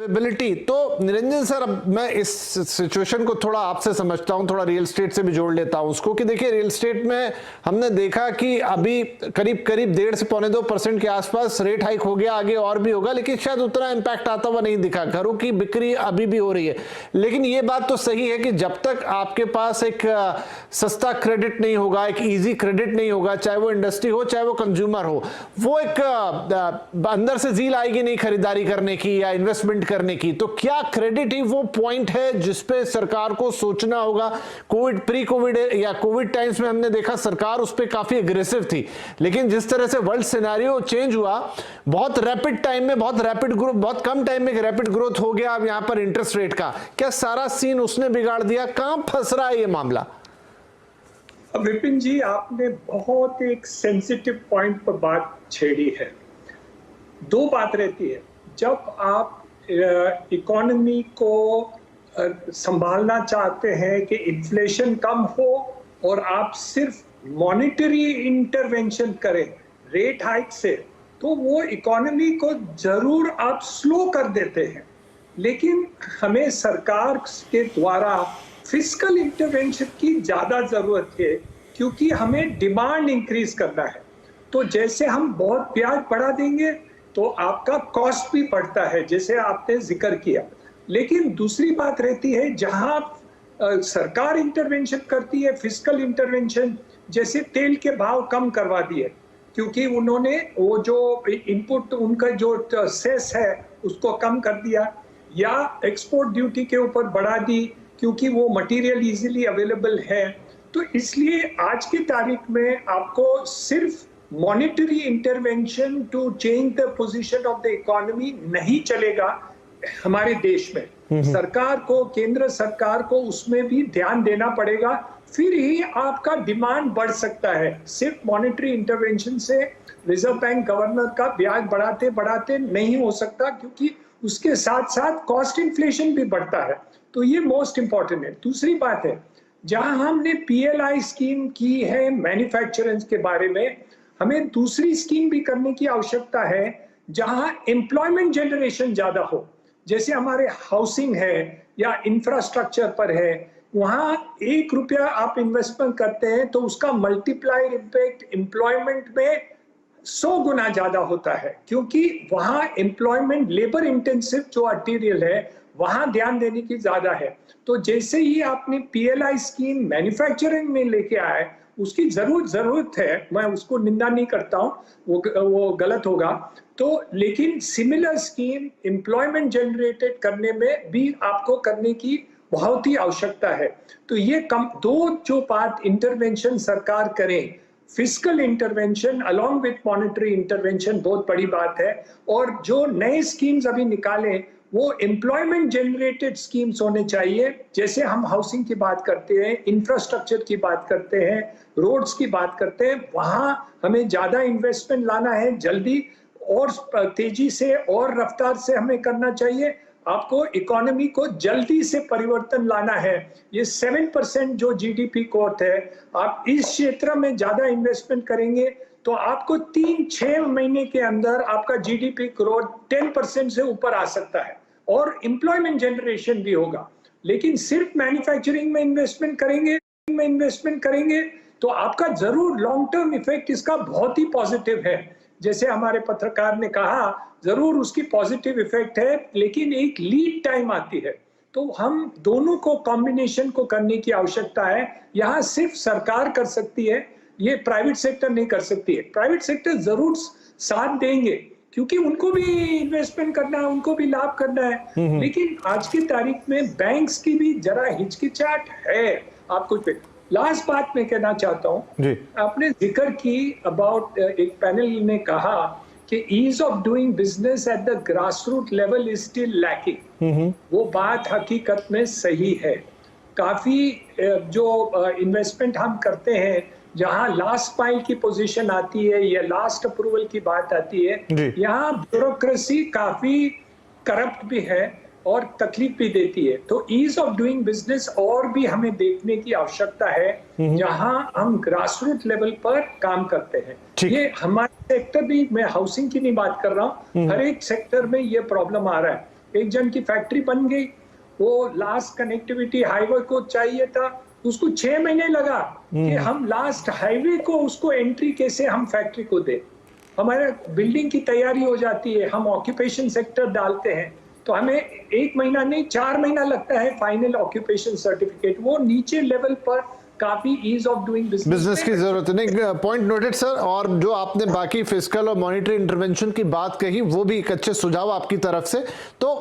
Ability. तो Niranjan sir, अब मैं इस सिचुएशन को थोड़ा आपसे समझता हूं, थोड़ा रियल एस्टेट से भी जोड़ लेता हूं उसको, कि देखिए रियल एस्टेट में हमने देखा कि अभी करीब करीब 1.5 से 1.25% के आसपास रेट हाइक हो गया, आगे और भी होगा, लेकिन शायद उतना इंपैक्ट आता हुआ नहीं दिखा। घरों की बिक्री अभी भी हो रही है, लेकिन ये बात तो सही है कि जब तक आपके पास एक सस्ता क्रेडिट नहीं होगा, एक ईजी क्रेडिट नहीं होगा, चाहे वो इंडस्ट्री हो चाहे वो कंज्यूमर हो, वो एक अंदर से जील आएगी नहीं खरीदारी करने की या इन्वेस्टमेंट करने की। तो क्या क्रेडिट ही वो पॉइंट है जिसपे सरकार को सोचना होगा? प्री कोविड या कोविड टाइम्स में हमने देखा सरकार उस पर काफी एग्रेसिव थी, लेकिन जिस तरह से वर्ल्ड सिनेरियो चेंज हुआ, बहुत रैपिड टाइम में, बहुत रैपिड ग्रोथ, बहुत कम टाइम में रैपिड ग्रोथ हो गया। अब यहां पर इंटरेस्ट रेट का क्या सारा सीन उसने बिगाड़ दिया? कहां फंस रहा है ये मामला? विपिन जी, आपने बहुत एक सेंसिटिव पॉइंट पर बात छेड़ी है। दो बात रहती है, जब आप इकोनॉमी को संभालना चाहते हैं कि इन्फ्लेशन कम हो और आप सिर्फ मॉनेटरी इंटरवेंशन करें रेट हाइक से, तो वो इकोनॉमी को जरूर आप स्लो कर देते हैं। लेकिन हमें सरकार के द्वारा फिस्कल इंटरवेंशन की ज्यादा जरूरत है, क्योंकि हमें डिमांड इंक्रीज करना है। तो जैसे हम बहुत ब्याज बढ़ा देंगे तो आपका कॉस्ट भी बढ़ता है, जैसे आपने जिक्र किया। लेकिन दूसरी बात रहती है, जहां सरकार इंटरवेंशन करती है, फिस्कल इंटरवेंशन, जैसे तेल के भाव कम करवा दिए क्योंकि उन्होंने वो जो इनपुट उनका जो सेस है उसको कम कर दिया, या एक्सपोर्ट ड्यूटी के ऊपर बढ़ा दी क्योंकि वो मटेरियल इजीली अवेलेबल है। तो इसलिए आज की तारीख में आपको सिर्फ monetary intervention to change the position of the economy नहीं चलेगा हमारे देश में। सरकार को, केंद्र सरकार को उसमें भी ध्यान देना पड़ेगा, फिर ही आपका डिमांड बढ़ सकता है। सिर्फ मॉनेटरी इंटरवेंशन से रिजर्व बैंक गवर्नर का ब्याज बढ़ाते बढ़ाते नहीं हो सकता, क्योंकि उसके साथ साथ कॉस्ट इन्फ्लेशन भी बढ़ता है। तो ये मोस्ट इंपॉर्टेंट है। दूसरी बात है, जहां हमने PLI स्कीम की है मैन्युफैक्चरर्स के बारे में, हमें दूसरी स्कीम भी करने की आवश्यकता है जहां एम्प्लॉयमेंट जनरेशन ज्यादा हो। जैसे हमारे हाउसिंग है या इंफ्रास्ट्रक्चर पर है, वहां 1 रुपया आप इन्वेस्टमेंट करते हैं तो उसका मल्टीप्लायर इम्पैक्ट एम्प्लॉयमेंट में 100 गुना ज्यादा होता है, क्योंकि वहां एम्प्लॉयमेंट लेबर इंटेंसिव जो मटीरियल है वहां ध्यान देने की ज्यादा है। तो जैसे ही आपने PLI स्कीम मैन्युफैक्चरिंग में लेके आए, उसकी जरूरत है, मैं उसको निंदा नहीं करता हूं, वो गलत होगा। तो लेकिन सिमिलर स्कीम एम्प्लॉयमेंट जनरेटेड करने में भी आपको करने की बहुत ही आवश्यकता है। तो ये दो जो बात इंटरवेंशन सरकार करे, fiscal intervention along with monetary intervention, बहुत बड़ी बात है। और जो नए स्कीम्स अभी निकाले वो एम्प्लॉयमेंट जनरेटेड स्कीम्स होने चाहिए। जैसे हम हाउसिंग की बात करते हैं, इंफ्रास्ट्रक्चर की बात करते हैं, रोड्स की बात करते हैं, वहां हमें ज्यादा इन्वेस्टमेंट लाना है, जल्दी और तेजी से और रफ्तार से हमें करना चाहिए। आपको इकोनॉमी को जल्दी से परिवर्तन लाना है। ये 7% जो GDP ग्रोथ है, आप इस क्षेत्र में ज्यादा इन्वेस्टमेंट करेंगे तो आपको 3-6 महीने के अंदर आपका GDP ग्रोथ 10% से ऊपर आ सकता है और एम्प्लॉयमेंट जनरेशन भी होगा। लेकिन सिर्फ मैन्युफैक्चरिंग में इन्वेस्टमेंट करेंगे तो आपका जरूर लॉन्ग टर्म इफेक्ट इसका बहुत ही पॉजिटिव है। जैसे हमारे पत्रकार ने कहा, जरूर उसकी पॉजिटिव इफेक्ट है, लेकिन एक लीड टाइम आती है। तो हम दोनों को कॉम्बिनेशन को करने की आवश्यकता है। यहाँ सिर्फ सरकार कर सकती है, ये प्राइवेट सेक्टर नहीं कर सकती है। प्राइवेट सेक्टर जरूर साथ देंगे क्योंकि उनको भी इन्वेस्टमेंट करना है, उनको भी लाभ करना है। लेकिन आज की तारीख में बैंक्स की भी जरा हिचकिचाहट है। आपको लास्ट बात मैं कहना चाहता हूँ, आपने जिक्र की अबाउट, एक पैनल ने कहा कि ease of doing business at the grass root level is still lacking. वो बात हकीकत में सही है। काफी जो इन्वेस्टमेंट हम करते हैं, जहां लास्ट माइल की पोजीशन आती है या लास्ट अप्रूवल की बात आती है, यहाँ ब्यूरोक्रेसी काफी करप्ट भी है और तकलीफ भी देती है। तो ईज ऑफ डूइंग बिजनेस और भी हमें देखने की आवश्यकता है, जहां हम ग्रास रूट लेवल पर काम करते हैं। ये हमारे सेक्टर भी, मैं हाउसिंग की नहीं बात कर रहा हूँ, हर एक सेक्टर में ये प्रॉब्लम आ रहा है। एक जन की फैक्ट्री बन गई, वो लास्ट कनेक्टिविटी हाईवे को चाहिए था, उसको 6 महीने लगा कि हम लास्ट हाईवे को उसको एंट्री कैसे हम फैक्ट्री को दे। हमारे बिल्डिंग की तैयारी हो जाती है, हम ऑक्यूपेशन सेक्टर डालते हैं, तो हमें 1 महीना नहीं 4 महीना लगता है फाइनल ऑक्यूपेशन सर्टिफिकेट। वो नीचे लेवल पर काफी ईज ऑफ डूइंग बिजनेस की जरूरत है। नहीं, पॉइंट नोटेड सर। और जो आपने बाकी फिस्कल और मॉनिटरी इंटरवेंशन की बात कही, वो भी एक अच्छे सुझाव आपकी तरफ से। तो